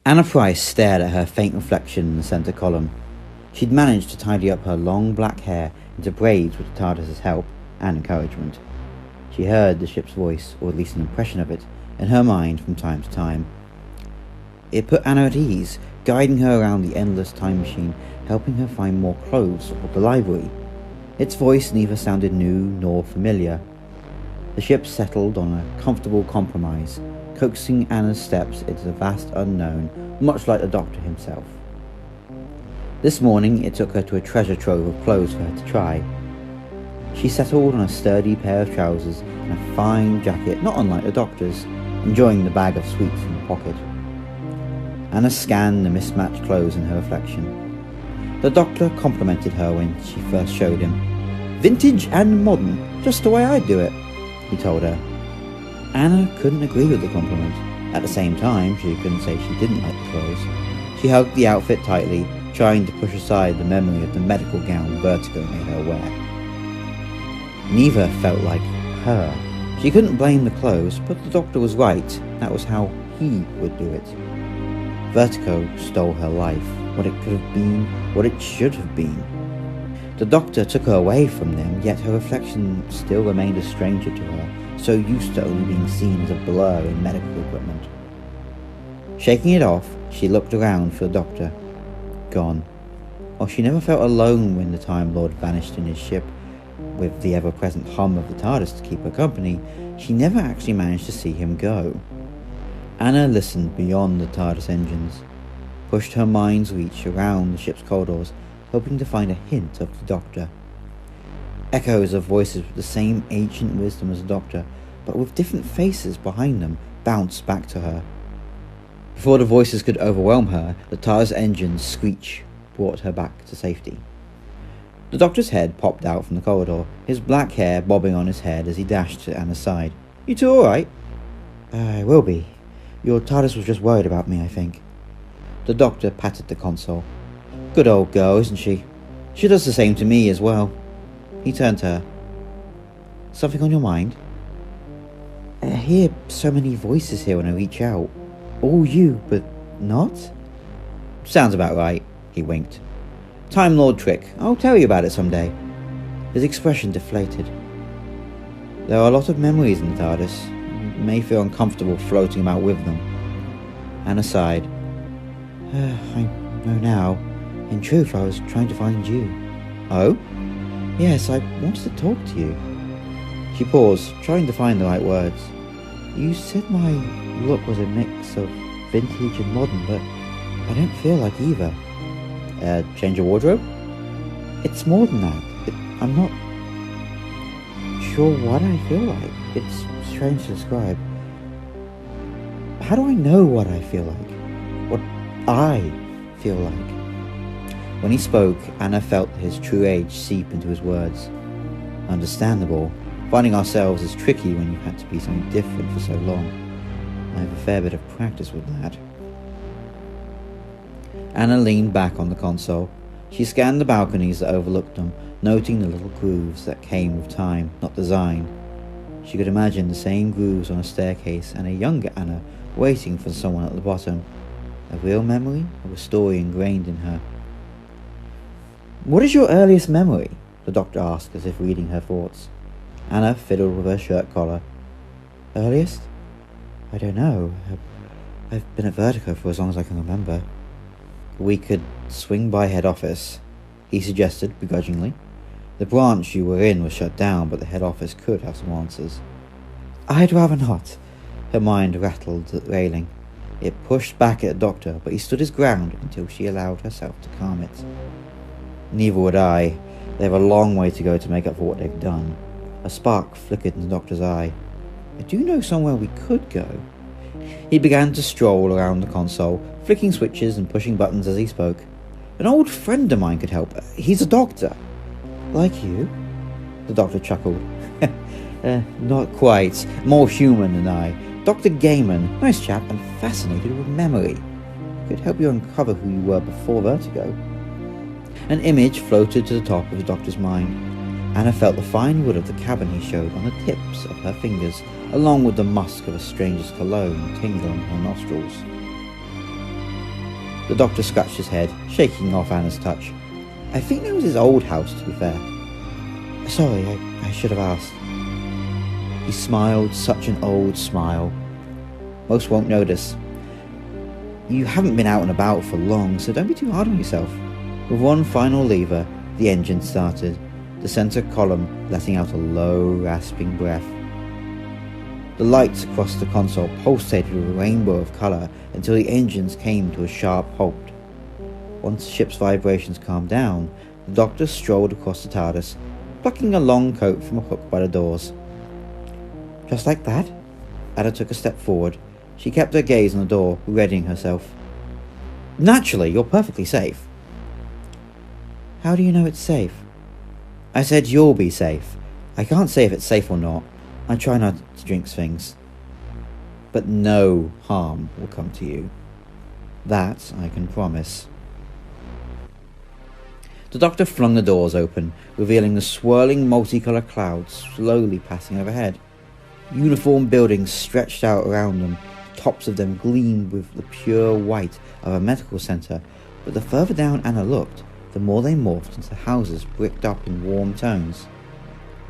Anna Price stared at her faint reflection in the centre column. She'd managed to tidy up her long black hair into braids with the TARDIS's help and encouragement. She heard the ship's voice, or at least an impression of it, in her mind from time to time. It put Anna at ease, guiding her around the endless time machine, helping her find more clothes or the library. Its voice neither sounded new nor familiar. The ship settled on a comfortable compromise, coaxing Anna's steps into the vast unknown, much like the Doctor himself. This morning it took her to a treasure trove of clothes for her to try. She settled on a sturdy pair of trousers and a fine jacket not unlike the Doctor's, enjoying the bag of sweets in the pocket. Anna scanned the mismatched clothes in her reflection. The Doctor complimented her when she first showed him. "Vintage and modern, just the way I do it," he told her. Anna couldn't agree with the compliment. At the same time, she couldn't say she didn't like the clothes. She hugged the outfit tightly, trying to push aside the memory of the medical gown Vertigo made her wear. Neither felt like her. She couldn't blame the clothes, but the Doctor was right. That was how he would do it. Vertigo stole her life, what it could have been, what it should have been. The Doctor took her away from them, yet her reflection still remained a stranger to her, so used to only being seen as a blur in medical equipment. Shaking it off, she looked around for the Doctor. Gone. While she never felt alone when the Time Lord vanished in his ship, with the ever-present hum of the TARDIS to keep her company, she never actually managed to see him go. Anna listened beyond the TARDIS engines, pushed her mind's reach around the ship's corridors, hoping to find a hint of the Doctor. Echoes of voices with the same ancient wisdom as the Doctor, but with different faces behind them, bounced back to her. Before the voices could overwhelm her, the TARDIS engine's screech brought her back to safety. The Doctor's head popped out from the corridor, his black hair bobbing on his head as he dashed to Anna's side. "You two alright?" "I will be. Your TARDIS was just worried about me, I think." The Doctor patted the console. "Good old girl, isn't she? She does the same to me as well." He turned to her. "Something on your mind?" "I hear so many voices here when I reach out. All you, but not?" "Sounds about right," he winked. "Time Lord trick. I'll tell you about it someday." His expression deflated. "There are a lot of memories in the TARDIS. You may feel uncomfortable floating about with them." Anna sighed. I know now. In truth, I was trying to find you." "Oh?" "Yes, I wanted to talk to you." She paused, trying to find the right words. "You said my look was a mix of vintage and modern, but I don't feel like either." Change of wardrobe?" "It's more than that. I'm not sure what I feel like. It's strange to describe. How do I know what I feel like? What I feel like?" When he spoke, Anna felt his true age seep into his words. Understandable. Finding ourselves is tricky when you've had to be something different for so long. I have a fair bit of practice with that. Anna leaned back on the console. She scanned the balconies that overlooked them, noting the little grooves that came with time, not design. She could imagine the same grooves on a staircase and a younger Anna waiting for someone at the bottom. A real memory or a story ingrained in her? "What is your earliest memory?" the Doctor asked, as if reading her thoughts. Anna fiddled with her shirt collar. "Earliest? I don't know. I've been at Vertigo for as long as I can remember." "We could swing by head office," he suggested begrudgingly. The branch you were in was shut down, but the head office could have some answers. "I'd rather not." Her mind rattled at the railing. It pushed back at the Doctor, but he stood his ground until she allowed herself to calm it. "Neither would I. They have a long way to go to make up for what they've done." A spark flickered in the Doctor's eye. "I do know somewhere we could go." He began to stroll around the console, flicking switches and pushing buttons as he spoke. "An old friend of mine could help. He's a doctor." "Like you?" The Doctor chuckled. Not quite. More human than I. Dr. Gaiman, nice chap and fascinated with memory. Could help you uncover who you were before Vertigo." An image floated to the top of the Doctor's mind. Anna felt the fine wood of the cabin he showed on the tips of her fingers, along with the musk of a stranger's cologne tingling her nostrils. The doctor scratched his head, shaking off Anna's touch. I think that was his old house, to be fair. Sorry, I should have asked. He smiled, such an old smile. Most won't notice. You haven't been out and about for long, so don't be too hard on yourself. With one final lever, the engine started, the centre column letting out a low, rasping breath. The lights across the console pulsated with a rainbow of colour until the engines came to a sharp halt. Once the ship's vibrations calmed down, the doctor strolled across the TARDIS, plucking a long coat from a hook by the doors. Just like that? Ada took a step forward. She kept her gaze on the door, readying herself. Naturally, you're perfectly safe. How do you know it's safe? I said you'll be safe. I can't say if it's safe or not. I try not to jinx things. But no harm will come to you. That I can promise. The doctor flung the doors open, revealing the swirling multicoloured clouds slowly passing overhead. Uniform buildings stretched out around them. The tops of them gleamed with the pure white of a medical centre, but the further down Anna looked, the more they morphed into houses bricked up in warm tones.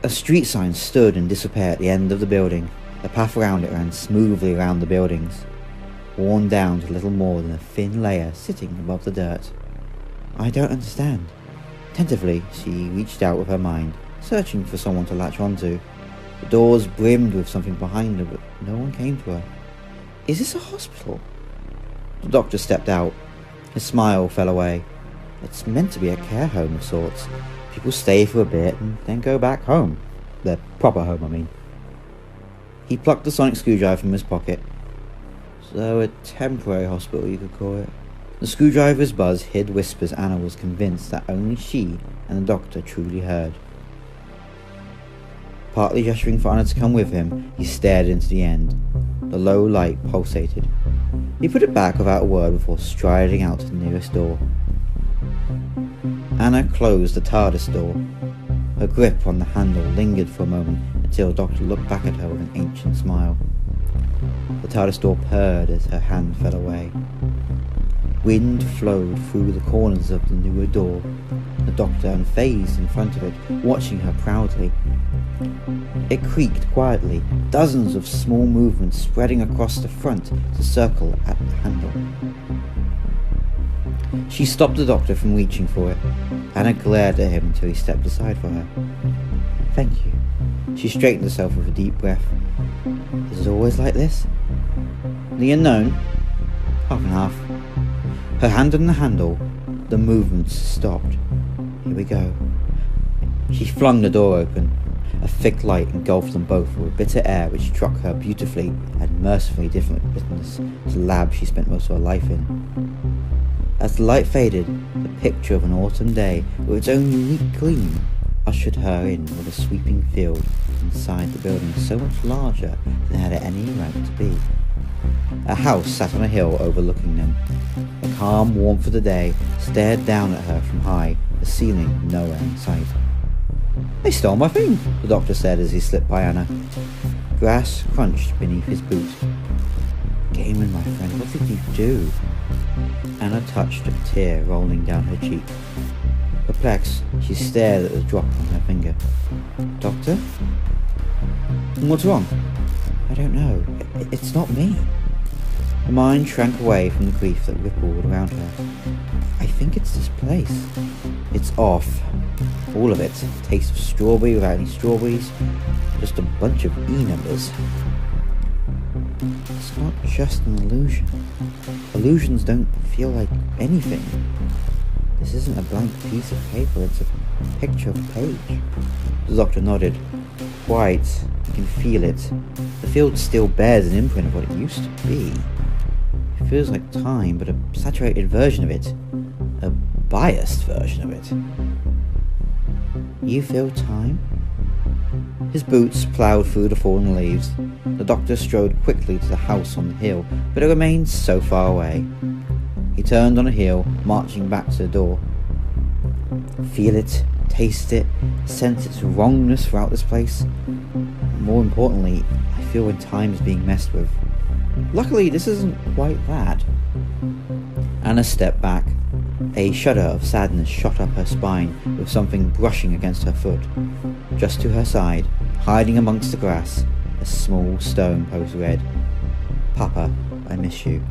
A street sign stood and disappeared at the end of the building. The path around it ran smoothly around the buildings, worn down to little more than a thin layer sitting above the dirt. I don't understand. Tentatively, she reached out with her mind, searching for someone to latch onto. The doors brimmed with something behind her, but no one came to her. Is this a hospital? The doctor stepped out. His smile fell away. It's meant to be a care home of sorts. People stay for a bit and then go back home. Their proper home, I mean. He plucked the sonic screwdriver from his pocket. So a temporary hospital, you could call it. The screwdriver's buzz hid whispers Anna was convinced that only she and the doctor truly heard. Partly gesturing for Anna to come with him, he stared into the end. The low light pulsated. He put it back without a word before striding out to the nearest door. Anna closed the TARDIS door. Her grip on the handle lingered for a moment until the doctor looked back at her with an ancient smile. The TARDIS door purred as her hand fell away. Wind flowed through the corners of the newer door. The doctor unfazed in front of it, watching her proudly. It creaked quietly, dozens of small movements spreading across the front to circle at the handle. She stopped the doctor from reaching for it. Anna glared at him until he stepped aside for her. Thank you. She straightened herself with a deep breath. Is it always like this? The unknown? Half and half. Her hand on the handle, the movements stopped. Here we go. She flung the door open. A thick light engulfed them both with a bitter air which struck her beautifully and mercifully different bitterness to the lab she spent most of her life in. As the light faded, the picture of an autumn day with its own unique gleam ushered her in with a sweeping field inside the building so much larger than it had any right to be. A house sat on a hill overlooking them. The calm warmth of the day stared down at her from high, the ceiling nowhere in sight. They stole my thing, the doctor said as he slipped by Anna. Grass crunched beneath his boot. Gaiman, my friend, what did you do? Anna touched a tear rolling down her cheek. Perplexed, she stared at the drop on her finger. Doctor? What's wrong? I don't know. It's not me. Her mind shrank away from the grief that rippled around her. I think it's this place. It's off. All of it. Taste of strawberry without any strawberries. Just a bunch of E numbers. It's not just an illusion. Illusions don't feel like anything. This isn't a blank piece of paper, it's a picture of a page. The doctor nodded. Quite. You can feel it. The field still bears an imprint of what it used to be. It feels like time, but a saturated version of it. A biased version of it. You feel time? His boots ploughed through the fallen leaves. The doctor strode quickly to the house on the hill, but it remained so far away. He turned on a heel, marching back to the door. Feel it, taste it, sense its wrongness throughout this place. More importantly, I feel when time is being messed with. Luckily, this isn't quite that. Anna stepped back. A shudder of sadness shot up her spine with something brushing against her foot. Just to her side, hiding amongst the grass, a small stone post read, "Papa, I miss you."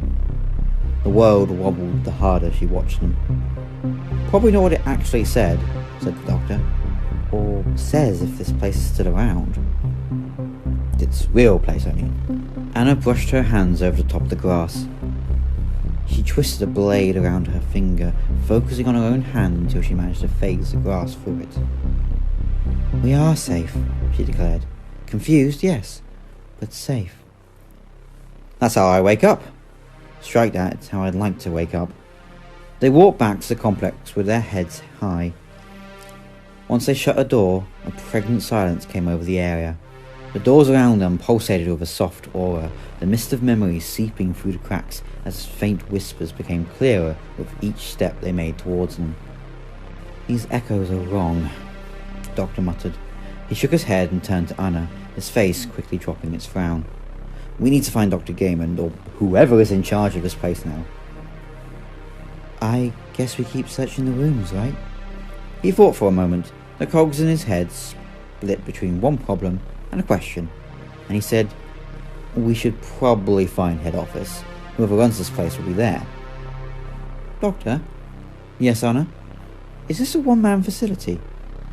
The world wobbled the harder she watched them. "Probably not what it actually said," said the doctor. "Or says if this place is still around. Its real place, I mean." Anna brushed her hands over the top of the grass. She twisted a blade around her finger, focusing on her own hand until she managed to phase the grass through it. "We are safe," she declared. "Confused, yes, but safe." "That's how I wake up." "Strike that, it's how I'd like to wake up." They walked back to the complex with their heads high. Once they shut a door, a pregnant silence came over the area. The doors around them pulsated with a soft aura, the mist of memories seeping through the cracks as faint whispers became clearer with each step they made towards them. "These echoes are wrong," the doctor muttered. He shook his head and turned to Anna, his face quickly dropping its frown. "We need to find Dr. Gaiman, or whoever is in charge of this place now." "I guess we keep searching the rooms, right?" He thought for a moment. The cogs in his head split between one problem and a question, and he said, "We should probably find head office. Whoever runs this place will be there." "Doctor?" "Yes, Anna?" "Is this a one-man facility?"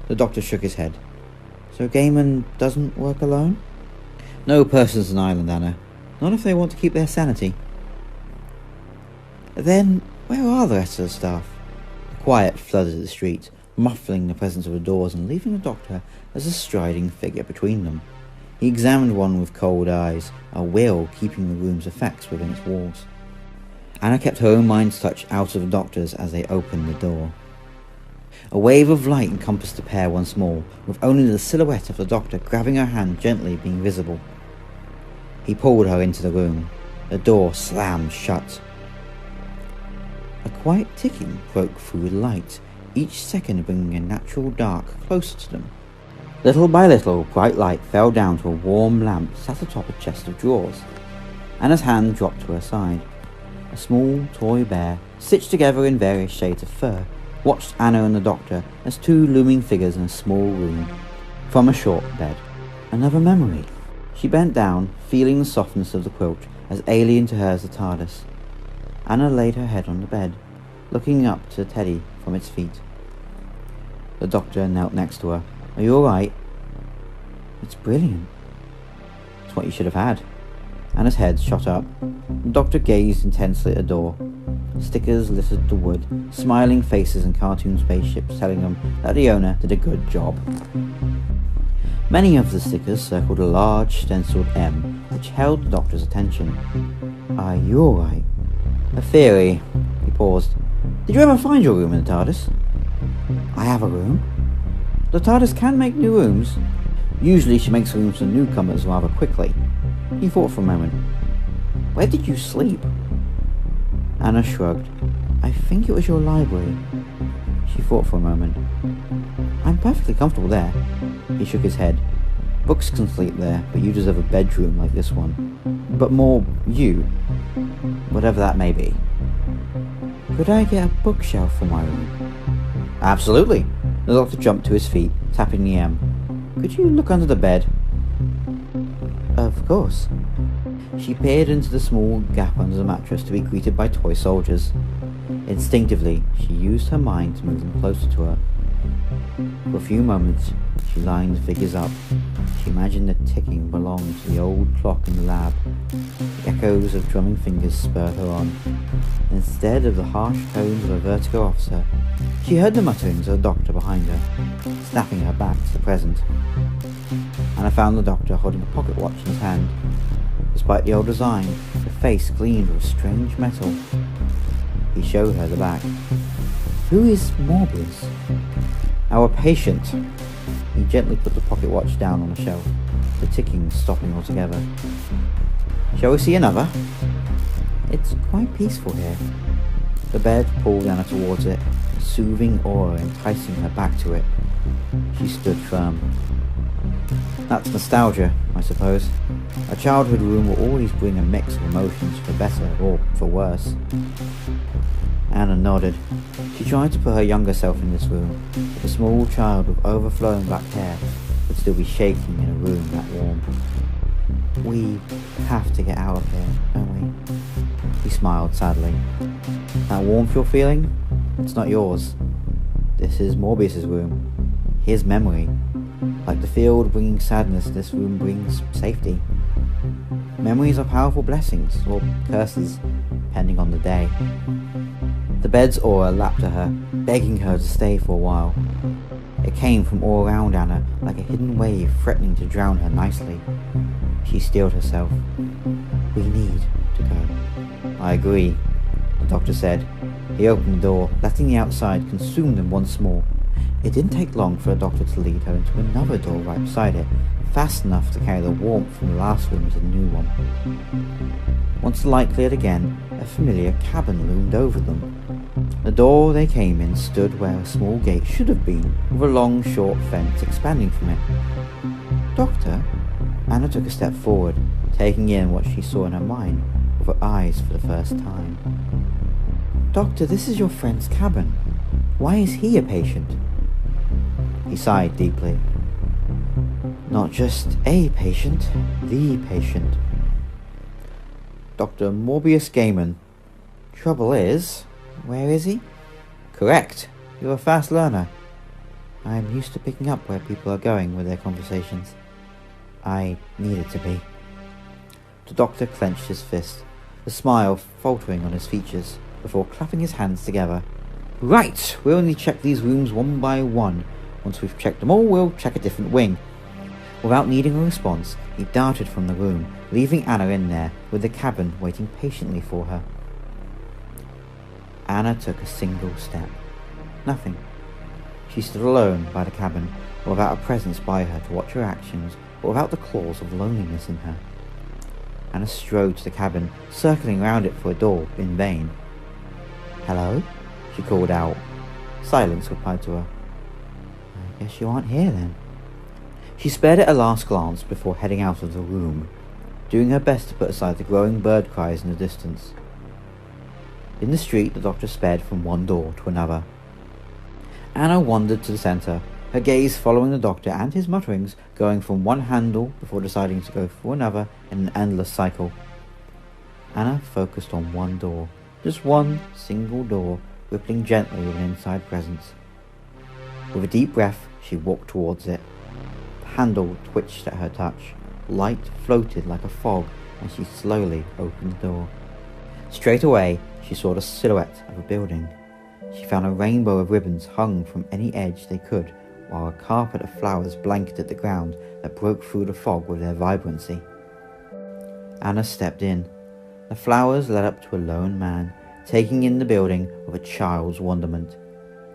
The doctor shook his head. "So Gaiman doesn't work alone?" "No person's an island, Anna. Not if they want to keep their sanity." "Then where are the rest of the staff?" The quiet flooded the street, muffling the presence of the doors and leaving the doctor as a striding figure between them. He examined one with cold eyes, a will keeping the room's effects within its walls. Anna kept her own mind's touch out of the doctor's as they opened the door. A wave of light encompassed the pair once more, with only the silhouette of the doctor grabbing her hand gently being visible. He pulled her into the room. The door slammed shut. A quiet ticking broke through the light, each second bringing a natural dark closer to them. Little by little, bright light fell down to a warm lamp sat atop a chest of drawers. Anna's hand dropped to her side. A small toy bear, stitched together in various shades of fur, watched Anna and the doctor as two looming figures in a small room. From a short bed. Another memory. She bent down, feeling the softness of the quilt, as alien to her as the TARDIS. Anna laid her head on the bed, looking up to the teddy from its feet. The doctor knelt next to her. "Are you alright?" "It's brilliant." "It's what you should have had." Anna's head shot up. The doctor gazed intensely at the door. Stickers littered the wood, smiling faces and cartoon spaceships telling them that the owner did a good job. Many of the stickers circled a large stenciled M, which held the doctor's attention. "Are you alright?" "A theory." He paused. "Did you ever find your room in the TARDIS?" "I have a room." "The TARDIS can make new rooms. Usually she makes rooms for newcomers rather quickly." He thought for a moment. "Where did you sleep?" Anna shrugged. "I think it was your library." She thought for a moment. "I'm perfectly comfortable there." He shook his head. "Books can sleep there, but you deserve a bedroom like this one. But more you. Whatever that may be." "Could I get a bookshelf for my room?" "Absolutely." The doctor jumped to his feet, tapping the M. "Could you look under the bed?" "Of course." She peered into the small gap under the mattress to be greeted by toy soldiers. Instinctively, she used her mind to move them closer to her. For a few moments, she lined the figures up. She imagined the ticking belonged to the old clock in the lab. The echoes of drumming fingers spurred her on. Instead of the harsh tones of a vertigo officer, she heard the mutterings of the doctor behind her, snapping her back to the present. Anna found the doctor holding a pocket watch in his hand. Despite the old design, the face gleamed with strange metal. He showed her the back. "Who is Morbius?" "Our patient." He gently put the pocket watch down on the shelf, the ticking stopping altogether. "Shall we see another?" "It's quite peaceful here." The bed pulled Anna towards it, a soothing aura enticing her back to it. She stood firm. "That's nostalgia, I suppose. A childhood room will always bring a mix of emotions, for better or for worse." Anna nodded. She tried to put her younger self in this room, but a small child with overflowing black hair would still be shaking in a room that warm. We have to get out of here, don't we? He smiled sadly. That warmth you're feeling? It's not yours. This is Morbius's room. His memory. Like the field bringing sadness, this room brings safety. Memories are powerful blessings, or curses, depending on the day. The bed's aura lapped at her, begging her to stay for a while. It came from all around Anna, like a hidden wave threatening to drown her nicely. She steeled herself. We need to go. I agree, the doctor said. He opened the door, letting the outside consume them once more. It didn't take long for the doctor to lead her into another door right beside it, fast enough to carry the warmth from the last room to the new one. Once the light cleared again, a familiar cabin loomed over them. The door they came in stood where a small gate should have been, with a long, short fence expanding from it. Doctor? Anna took a step forward, taking in what she saw in her mind, with her eyes for the first time. Doctor, this is your friend's cabin. Why is he a patient? He sighed deeply. Not just a patient, the patient. Dr. Morbius Gaiman. Trouble is, where is he? Correct. You're a fast learner. I'm used to picking up where people are going with their conversations. I needed to be. The doctor clenched his fist, the smile faltering on his features, before clapping his hands together. Right, we'll only check these rooms one by one. Once we've checked them all, we'll check a different wing. Without needing a response, he darted from the room, leaving Anna in there, with the cabin waiting patiently for her. Anna took a single step. Nothing. She stood alone by the cabin, without a presence by her to watch her actions, but without the claws of loneliness in her. Anna strode to the cabin, circling round it for a door, in vain. Hello? She called out. Silence replied to her. I guess you aren't here then. She spared it a last glance before heading out of the room, doing her best to put aside the growing bird cries in the distance. In the street, the doctor sped from one door to another. Anna wandered to the centre, her gaze following the doctor and his mutterings, going from one handle before deciding to go for another in an endless cycle. Anna focused on one door, just one single door, rippling gently with an inside presence. With a deep breath, she walked towards it. The handle twitched at her touch. Light floated like a fog as she slowly opened the door. Straight away, she saw the silhouette of a building. She found a rainbow of ribbons hung from any edge they could, while a carpet of flowers blanketed the ground that broke through the fog with their vibrancy. Anna stepped in. The flowers led up to a lone man, taking in the building with a child's wonderment.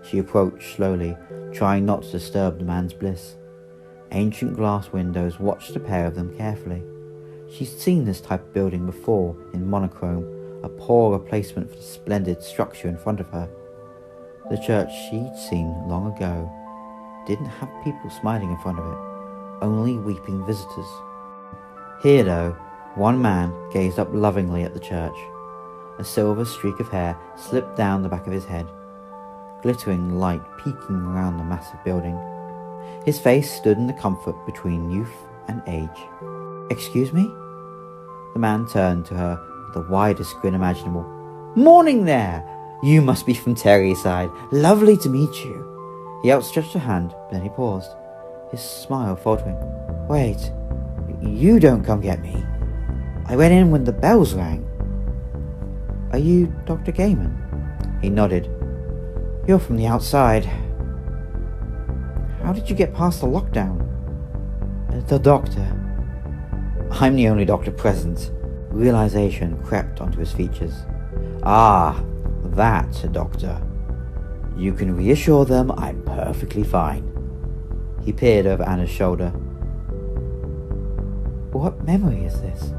She approached slowly, trying not to disturb the man's bliss. Ancient glass windows watched the pair of them carefully. She'd seen this type of building before in monochrome, a poor replacement for the splendid structure in front of her. The church she'd seen long ago didn't have people smiling in front of it, only weeping visitors. Here, though, one man gazed up lovingly at the church. A silver streak of hair slipped down the back of his head, glittering light peeking around the massive building. His face stood in the comfort between youth and age. Excuse me? The man turned to her with the widest grin imaginable. Morning there! You must be from Terrierside. Lovely to meet you. He outstretched a hand, then he paused, his smile faltering. Wait, you don't come get me. I went in when the bells rang. Are you Dr. Gaiman? He nodded. You're from the outside. How did you get past the lockdown? The doctor. I'm the only doctor present. Realization crept onto his features. Ah, that's a doctor. You can reassure them I'm perfectly fine. He peered over Anna's shoulder. What memory is this?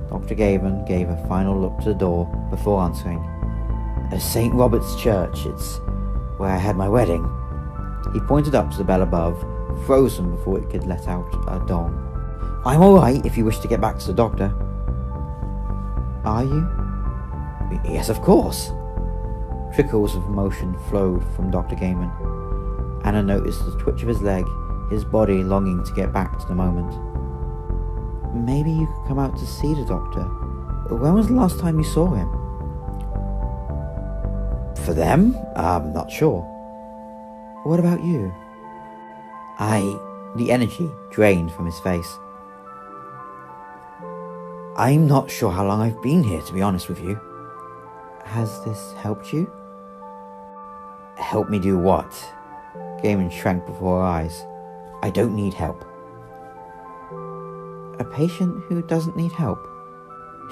Dr. Gaiman gave a final look to the door before answering. St. Robert's Church, it's where I had my wedding. He pointed up to the bell above, frozen before it could let out a dong. I'm alright if you wish to get back to the doctor. Are you? Yes, of course. Trickles of motion flowed from Dr. Gaiman. Anna noticed the twitch of his leg, his body longing to get back to the moment. Maybe you could come out to see the doctor. When was the last time you saw him? For them? I'm not sure. What about you? The energy drained from his face. I'm not sure how long I've been here, to be honest with you. Has this helped you? Help me do what? Gaiman shrank before her eyes. I don't need help. A patient who doesn't need help?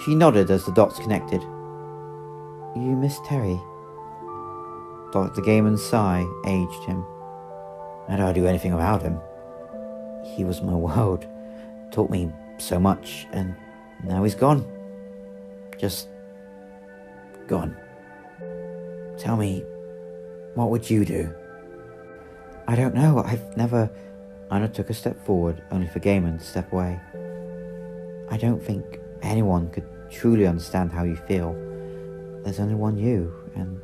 She nodded as the dots connected. You miss Terry? Dr. Gaiman's sigh aged him. How do I do anything about him? He was my world, taught me so much, and now he's gone. Just gone. Tell me, what would you do? I don't know, I've never... Anna took a step forward, only for Gaiman to step away. I don't think anyone could truly understand how you feel. There's only one you, and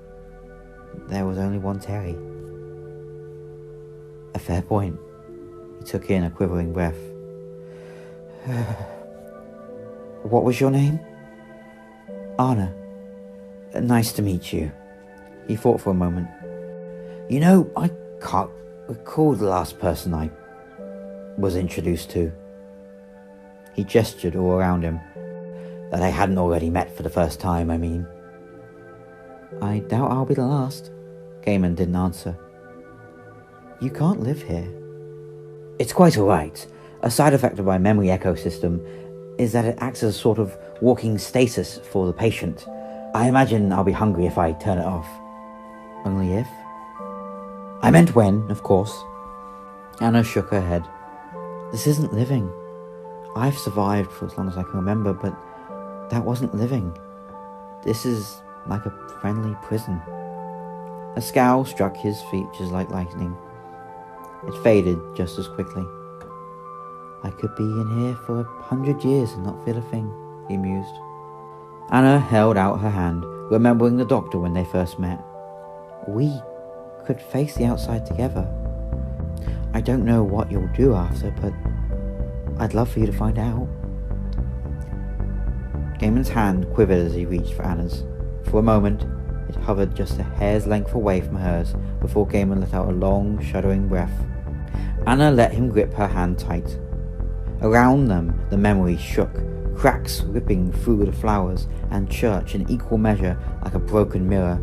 there was only one Terry. A fair point. He took in a quivering breath. What was your name? Anna. Nice to meet you. He thought for a moment. You know, I can't recall the last person I was introduced to. He gestured all around him. That I hadn't already met for the first time, I mean. I doubt I'll be the last. Gaiman didn't answer. You can't live here. It's quite alright. A side effect of my memory ecosystem is that it acts as a sort of walking stasis for the patient. I imagine I'll be hungry if I turn it off. Only if? I meant when, of course. Anna shook her head. This isn't living. I've survived for as long as I can remember, but that wasn't living. This is like a friendly prison. A scowl struck his features like lightning. It faded just as quickly. I could be in here for 100 years and not feel a thing, he mused. Anna held out her hand, remembering the doctor when they first met. We could face the outside together. I don't know what you'll do after, but I'd love for you to find out. Gaiman's hand quivered as he reached for Anna's. For a moment, it hovered just a hair's length away from hers before Gaiman let out a long, shuddering breath. Anna let him grip her hand tight. Around them, the memory shook, cracks ripping through the flowers and church in equal measure like a broken mirror.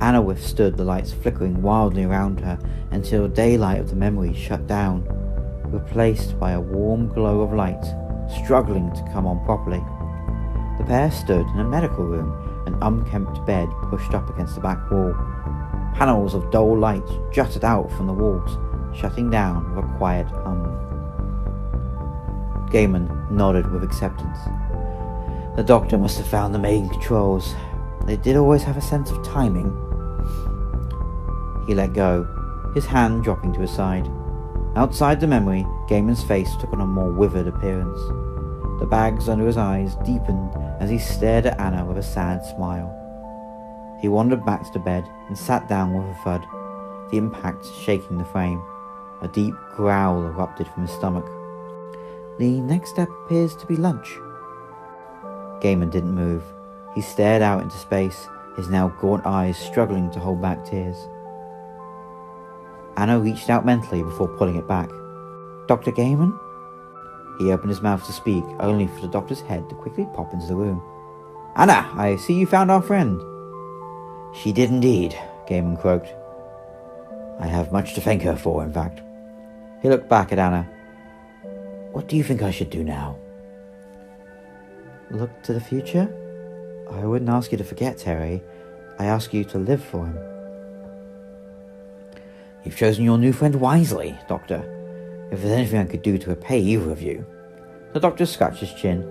Anna withstood the lights flickering wildly around her until the daylight of the memory shut down, replaced by a warm glow of light, struggling to come on properly. The pair stood in a medical room, an unkempt bed pushed up against the back wall. Panels of dull light jutted out from the walls, shutting down with a quiet hum. Gaiman nodded with acceptance. The doctor must have found the main controls. They did always have a sense of timing. He let go, his hand dropping to his side. Outside the memory, Gaiman's face took on a more withered appearance. The bags under his eyes deepened as he stared at Anna with a sad smile. He wandered back to the bed and sat down with a thud, the impact shaking the frame. A deep growl erupted from his stomach. The next step appears to be lunch. Gaiman didn't move. He stared out into space, his now gaunt eyes struggling to hold back tears. Anna reached out mentally before pulling it back. Dr. Gaiman? He opened his mouth to speak, only for the doctor's head to quickly pop into the room. Anna, I see you found our friend. She did indeed, Gaiman croaked. I have much to thank her for, in fact. He looked back at Anna. What do you think I should do now? Look to the future? I wouldn't ask you to forget Terry. I ask you to live for him. You've chosen your new friend wisely, Doctor. If there's anything I could do to repay either of you. The doctor scratched his chin.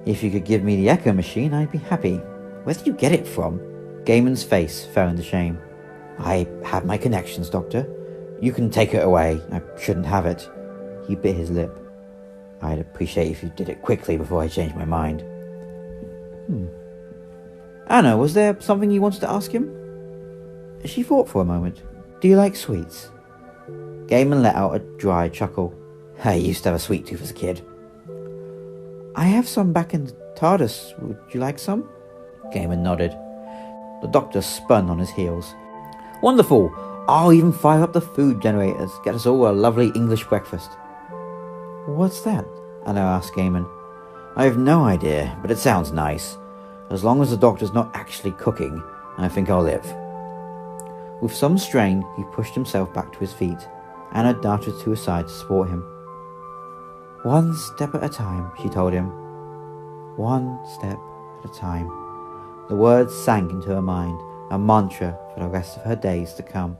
If you could give me the echo machine, I'd be happy. Where did you get it from? Gaiman's face fell into shame. I have my connections, Doctor. You can take it away. I shouldn't have it. He bit his lip. I'd appreciate if you did it quickly before I changed my mind. Anna, was there something you wanted to ask him? She thought for a moment. Do you like sweets? Gaiman let out a dry chuckle. I used to have a sweet tooth as a kid. I have some back in the TARDIS. Would you like some? Gaiman nodded. The Doctor spun on his heels. Wonderful! I'll even fire up the food generators. Get us all a lovely English breakfast. What's that? Anna asked Gaiman. I have no idea, but it sounds nice. As long as the Doctor's not actually cooking, I think I'll live. With some strain, he pushed himself back to his feet. Anna darted to his side to support him. One step at a time, she told him. One step at a time. The words sank into her mind, a mantra for the rest of her days to come.